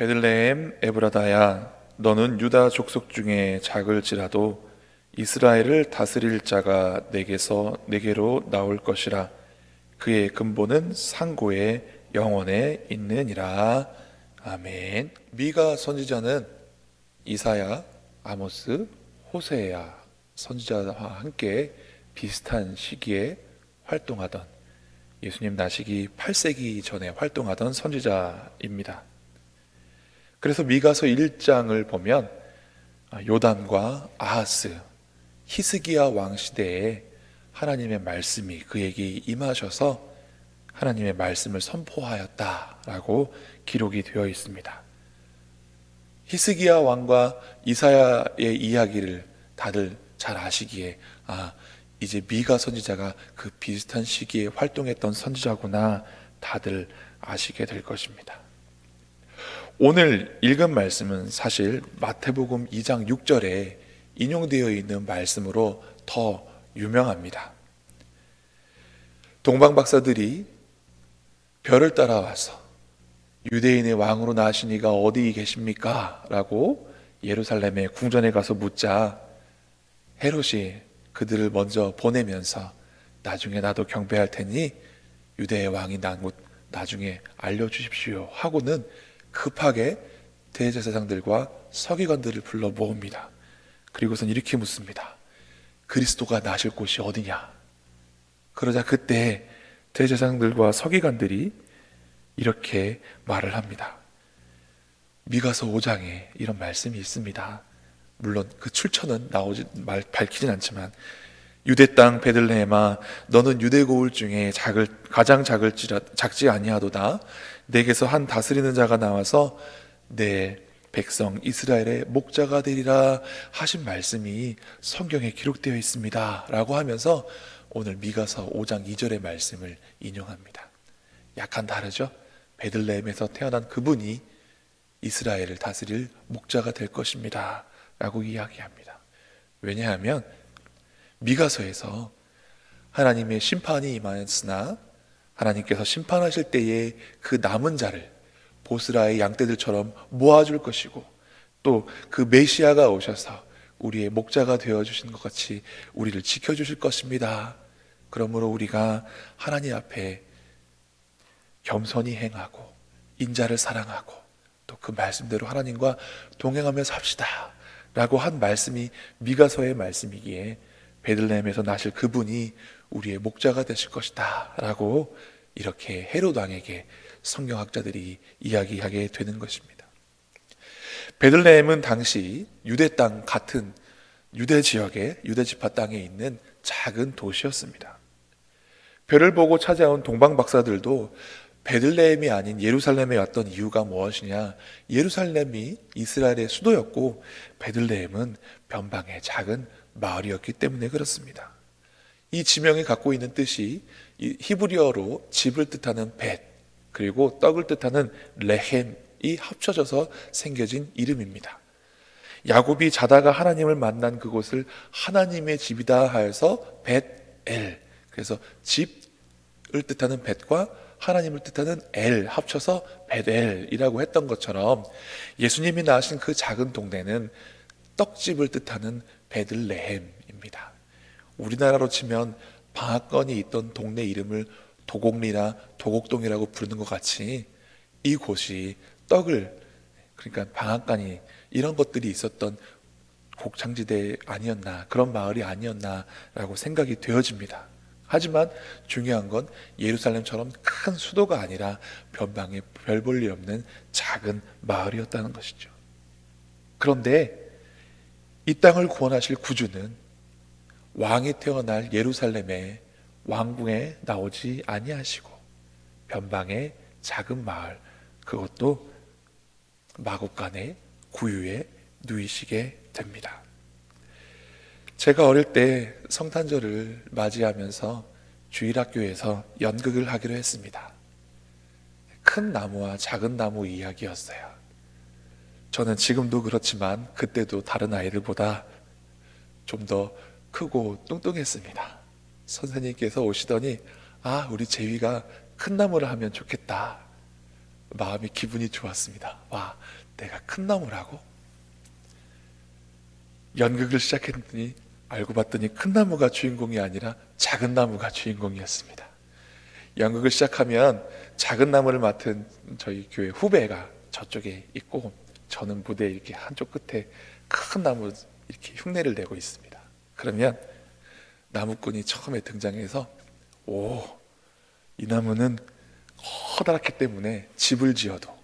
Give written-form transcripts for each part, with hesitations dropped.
베들레헴 에브라다야, 너는 유다 족속 중에 작을지라도 이스라엘을 다스릴 자가 내게로 나올 것이라. 그의 근본은 상고의 영원에 있느니라. 아멘. 미가 선지자는 이사야, 아모스, 호세야 선지자와 함께 비슷한 시기에 활동하던, 예수님 나시기 8세기 전에 활동하던 선지자입니다. 그래서 미가서 1장을 보면 요담과 아하스, 히스기야 왕 시대에 하나님의 말씀이 그에게 임하셔서 하나님의 말씀을 선포하였다라고 기록이 되어 있습니다. 히스기야 왕과 이사야의 이야기를 다들 잘 아시기에 이제 미가 선지자가 그 비슷한 시기에 활동했던 선지자구나 다들 아시게 될 것입니다. 오늘 읽은 말씀은 사실 마태복음 2장 6절에 인용되어 있는 말씀으로 더 유명합니다. 동방 박사들이 별을 따라와서 유대인의 왕으로 나신 이가 어디 계십니까? 라고 예루살렘의 궁전에 가서 묻자 헤롯이 그들을 먼저 보내면서 나중에 나도 경배할 테니 유대의 왕이 난 곳 나중에 알려주십시오 하고는 급하게 대제사장들과 서기관들을 불러 모읍니다. 그리고선 이렇게 묻습니다. 그리스도가 나실 곳이 어디냐? 그러자 그때 대제사장들과 서기관들이 이렇게 말을 합니다. 미가서 5장에 이런 말씀이 있습니다. 물론 그 출처는 밝히진 않지만, 유대 땅 베들레헴아, 너는 유대 고을 중에 가장 작지 아니하도다. 내게서 한 다스리는 자가 나와서 내 백성 이스라엘의 목자가 되리라 하신 말씀이 성경에 기록되어 있습니다 라고 하면서 오늘 미가서 5장 2절의 말씀을 인용합니다. 약간 다르죠? 베들레헴에서 태어난 그분이 이스라엘을 다스릴 목자가 될 것입니다 라고 이야기합니다. 왜냐하면 미가서에서 하나님의 심판이 임하였으나 하나님께서 심판하실 때에 그 남은 자를 보스라의 양떼들처럼 모아줄 것이고, 또 그 메시아가 오셔서 우리의 목자가 되어주신 것 같이 우리를 지켜주실 것입니다. 그러므로 우리가 하나님 앞에 겸손히 행하고 인자를 사랑하고 또 그 말씀대로 하나님과 동행하며 삽시다 라고 한 말씀이 미가서의 말씀이기에 베들레헴에서 나실 그분이 우리의 목자가 되실 것이다 라고 이렇게 헤롯 왕에게 성경학자들이 이야기하게 되는 것입니다. 베들레헴은 당시 유대 땅 같은 유대 지역의 유대 지파 땅에 있는 작은 도시였습니다. 별을 보고 찾아온 동방 박사들도 베들레헴이 아닌 예루살렘에 왔던 이유가 무엇이냐? 예루살렘이 이스라엘의 수도였고 베들레헴은 변방의 작은 마을이었기 때문에 그렇습니다. 이 지명이 갖고 있는 뜻이 히브리어로 집을 뜻하는 벳, 그리고 떡을 뜻하는 레헴이 합쳐져서 생겨진 이름입니다. 야곱이 자다가 하나님을 만난 그곳을 하나님의 집이다 하여서 벳엘, 그래서 집을 뜻하는 벳과 하나님을 뜻하는 엘 합쳐서 벳엘이라고 했던 것처럼 예수님이 나신 그 작은 동네는 떡집을 뜻하는 베들레헴입니다. 우리나라로 치면 방앗간이 있던 동네 이름을 도곡리나 도곡동이라고 부르는 것 같이 이곳이 떡을, 그러니까 방앗간이 이런 것들이 있었던 곡창지대 아니었나, 그런 마을이 아니었나라고 생각이 되어집니다. 하지만 중요한 건 예루살렘처럼 큰 수도가 아니라 변방에 별 볼 일 없는 작은 마을이었다는 것이죠. 그런데 이 땅을 구원하실 구주는 왕이 태어날 예루살렘의 왕궁에 나오지 아니하시고 변방의 작은 마을, 그것도 마곡간의 구유에 누이시게 됩니다. 제가 어릴 때 성탄절을 맞이하면서 주일학교에서 연극을 하기로 했습니다. 큰 나무와 작은 나무 이야기였어요. 저는 지금도 그렇지만 그때도 다른 아이들보다 좀 더 크고 뚱뚱했습니다. 선생님께서 오시더니 우리 재위가 큰 나무를 하면 좋겠다. 마음이 기분이 좋았습니다. 와, 내가 큰 나무라고? 연극을 시작했더니 알고 봤더니 큰 나무가 주인공이 아니라 작은 나무가 주인공이었습니다. 연극을 시작하면 작은 나무를 맡은 저희 교회 후배가 저쪽에 있고, 저는 무대 이렇게 한쪽 끝에 큰 나무 이렇게 흉내를 내고 있습니다. 그러면 나무꾼이 처음에 등장해서, 오, 이 나무는 커다랗기 때문에 집을 지어도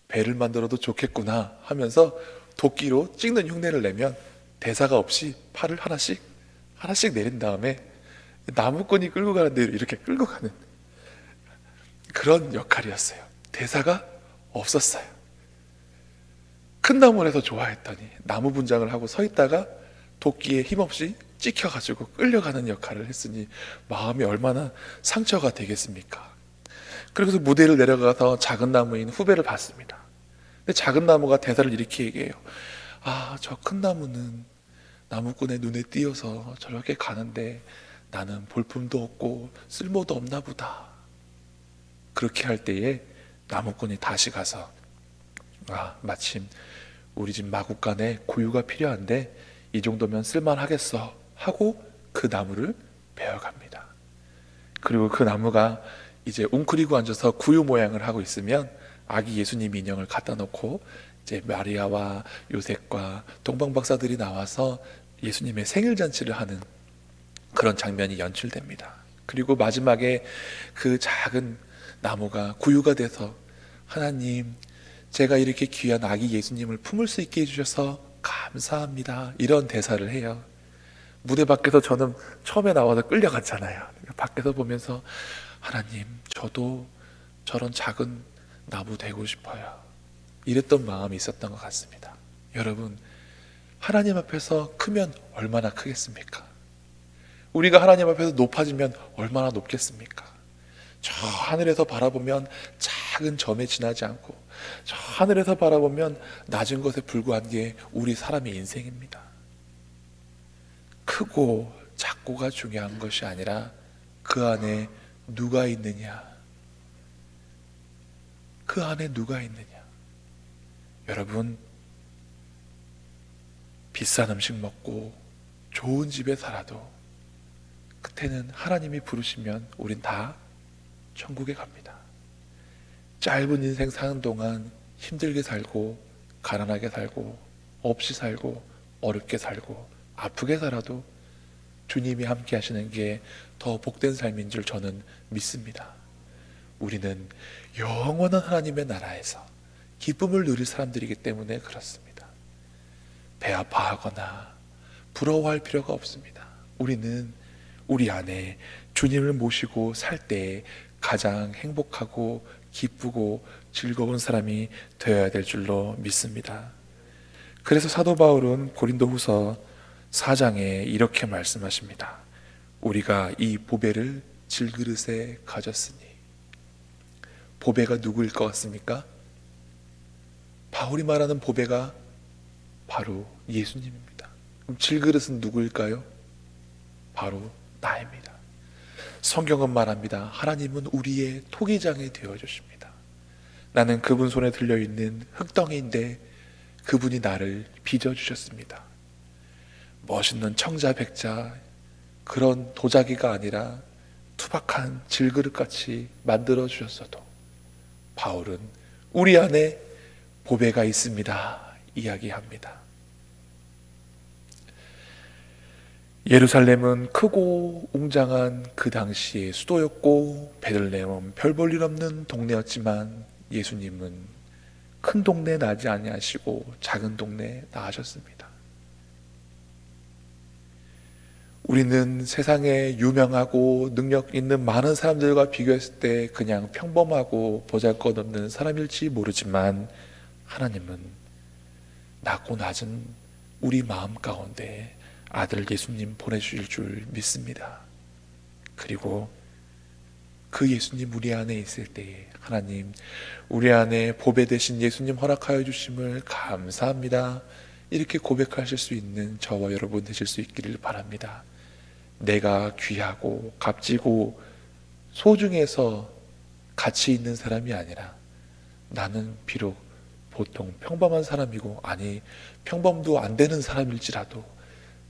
배를 만들어도 좋겠구나 하면서 도끼로 찍는 흉내를 내면 대사가 없이 팔을 하나씩 내린 다음에 나무꾼이 끌고 가는 대로 이렇게 끌고 가는 그런 역할이었어요. 대사가 없었어요. 큰 나무를 해서 좋아했더니 나무 분장을 하고 서 있다가 도끼에 힘없이 찍혀가지고 끌려가는 역할을 했으니 마음이 얼마나 상처가 되겠습니까? 그래서 무대를 내려가서 작은 나무인 후배를 봤습니다. 근데 작은 나무가 대사를 이렇게 얘기해요. 아, 저 큰 나무는 나무꾼의 눈에 띄어서 저렇게 가는데 나는 볼품도 없고 쓸모도 없나 보다. 그렇게 할 때에 나무꾼이 다시 가서, 아, 마침 우리 집 마구간에 구유가 필요한데 이 정도면 쓸만하겠어 하고 그 나무를 베어갑니다. 그리고 그 나무가 이제 웅크리고 앉아서 구유 모양을 하고 있으면 아기 예수님 인형을 갖다 놓고 이제 마리아와 요셉과 동방 박사들이 나와서 예수님의 생일 잔치를 하는 그런 장면이 연출됩니다. 그리고 마지막에 그 작은 나무가 구유가 돼서, 하나님, 제가 이렇게 귀한 아기 예수님을 품을 수 있게 해주셔서 감사합니다, 이런 대사를 해요. 무대 밖에서 저는 처음에 나와서 끌려갔잖아요. 밖에서 보면서, 하나님, 저도 저런 작은 나무 되고 싶어요, 이랬던 마음이 있었던 것 같습니다. 여러분, 하나님 앞에서 크면 얼마나 크겠습니까? 우리가 하나님 앞에서 높아지면 얼마나 높겠습니까? 저 하늘에서 바라보면 작은 점에 지나지 않고, 저 하늘에서 바라보면 낮은 것에 불과한 게 우리 사람의 인생입니다. 크고 작고가 중요한 것이 아니라 그 안에 누가 있느냐, 그 안에 누가 있느냐. 여러분, 비싼 음식 먹고 좋은 집에 살아도 끝에는 하나님이 부르시면 우린 다 천국에 갑니다. 짧은 인생 사는 동안 힘들게 살고 가난하게 살고 없이 살고 어렵게 살고 아프게 살아도 주님이 함께 하시는 게 더 복된 삶인 줄 저는 믿습니다. 우리는 영원한 하나님의 나라에서 기쁨을 누릴 사람들이기 때문에 그렇습니다. 배 아파하거나 부러워할 필요가 없습니다. 우리는 우리 안에 주님을 모시고 살 때 가장 행복하고 기쁘고 즐거운 사람이 되어야 될 줄로 믿습니다. 그래서 사도 바울은 고린도후서 4장에 이렇게 말씀하십니다. 우리가 이 보배를 질그릇에 가졌으니. 보배가 누구일 것 같습니까? 바울이 말하는 보배가 바로 예수님입니다. 그럼 질그릇은 누구일까요? 바로 나입니다. 성경은 말합니다. 하나님은 우리의 토기장이 되어주십니다. 나는 그분 손에 들려있는 흙덩이인데 그분이 나를 빚어주셨습니다. 멋있는 청자백자 그런 도자기가 아니라 투박한 질그릇같이 만들어주셨어도 바울은 우리 안에 보배가 있습니다 이야기합니다. 예루살렘은 크고 웅장한 그 당시의 수도였고 베들레헴은 별 볼 일 없는 동네였지만 예수님은 큰 동네 나지 아니하시고 작은 동네 나으셨습니다. 우리는 세상에 유명하고 능력 있는 많은 사람들과 비교했을 때 그냥 평범하고 보잘것없는 사람일지 모르지만 하나님은 낮고 낮은 우리 마음 가운데 아들 예수님 보내주실 줄 믿습니다. 그리고 그 예수님 우리 안에 있을 때에 하나님 우리 안에 보배 되신 예수님 허락하여 주심을 감사합니다 이렇게 고백하실 수 있는 저와 여러분 되실 수 있기를 바랍니다. 내가 귀하고 값지고 소중해서 가치 있는 사람이 아니라 나는 비록 보통 평범한 사람이고, 아니 평범도 안 되는 사람일지라도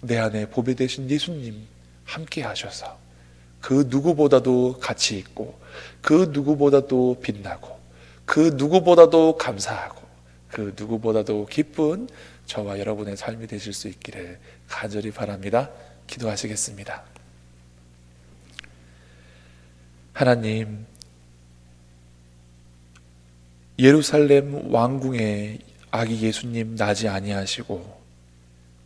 내 안에 보배 되신 예수님 함께 하셔서 그 누구보다도 가치 있고, 그 누구보다도 빛나고, 그 누구보다도 감사하고, 그 누구보다도 기쁜 저와 여러분의 삶이 되실 수 있기를 간절히 바랍니다. 기도하시겠습니다. 하나님, 예루살렘 왕궁에 아기 예수님 나지 아니하시고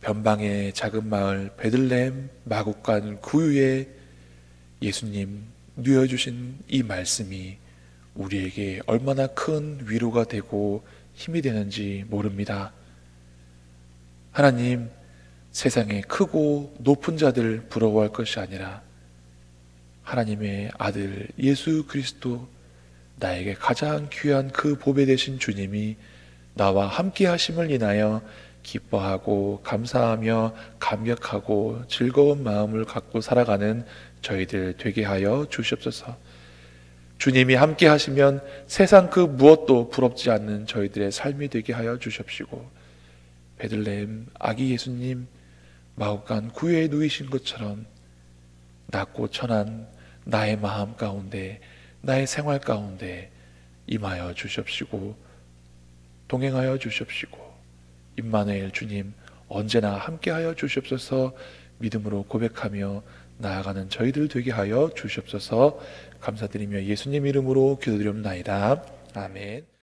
변방의 작은 마을 베들레헴 마국간 구유에 예수님 누워주신 이 말씀이 우리에게 얼마나 큰 위로가 되고 힘이 되는지 모릅니다. 하나님, 세상에 크고 높은 자들 부러워할 것이 아니라 하나님의 아들 예수 그리스도, 나에게 가장 귀한 그 보배 되신 주님이 나와 함께 하심을 인하여 기뻐하고 감사하며 감격하고 즐거운 마음을 갖고 살아가는 저희들 되게 하여 주시옵소서. 주님이 함께 하시면 세상 그 무엇도 부럽지 않는 저희들의 삶이 되게 하여 주십시고, 베들레헴 아기 예수님 마국간 구유에 누이신 것처럼 낮고 천한 나의 마음 가운데, 나의 생활 가운데 임하여 주십시고 동행하여 주십시고, 임마누엘 주님 언제나 함께하여 주시옵소서. 믿음으로 고백하며 나아가는 저희들 되게 하여 주시옵소서. 감사드리며 예수님 이름으로 기도드립나이다. 아멘.